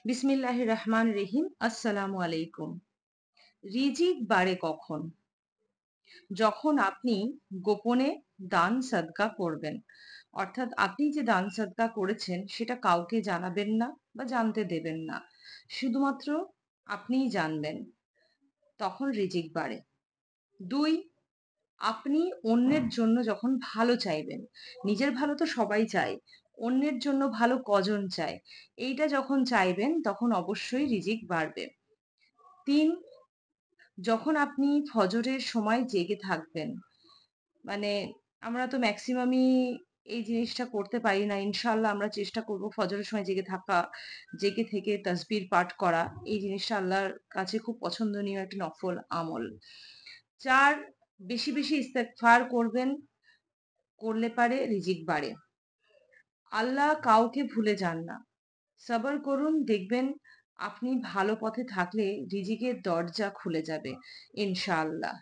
বিসমিল্লাহির রহমান রহিম। আসসালামু আলাইকুম। রিজিক বাড়ে কখন? যখন আপনি গোপনে দান সাদকা করবেন। অর্থাৎ আপনি যে দান সাদকা করেছেন সেটা কাউকে জানাবেন না বা জানতে দেবেন না। শুধুমাত্র আপনিই জানবেন। তখন রিজিক বাড়ে। ২, আপনি অন্যের জন্য যখন ভালো চাইবেন। নিজের ভালো তো সবাই চায়। অন্যের জন্য ভালো কজন চায়? এইটা যখন চাইবেন তখন অবশ্যই রিজিক বাড়বে। ৩, যখন আপনি ফজরের সময় জেগে থাকবেন, মানে আমরা তো ম্যাক্সিমামই এই জিনিসটা করতে পারি না। ইনশাআল্লাহ আমরা চেষ্টা করব ফজরের সময় জেগে থাকা, জেগে থেকে তাসবিহ পাঠ করা। এই জিনিসটা আল্লাহর কাছে খুব পছন্দনীয় একটা নফল আমল। ৪, বেশি, বেশি ইস্তেগফার করবেন, করলে পারে রিজিক বাড়ে। আল্লাহ কাউকে ভুলে যান না। সবর করুন, দেখবেন আপনি ভালো পথে থাকলে রিজিকের দরজা খুলে যাবে ইনশাআল্লাহ।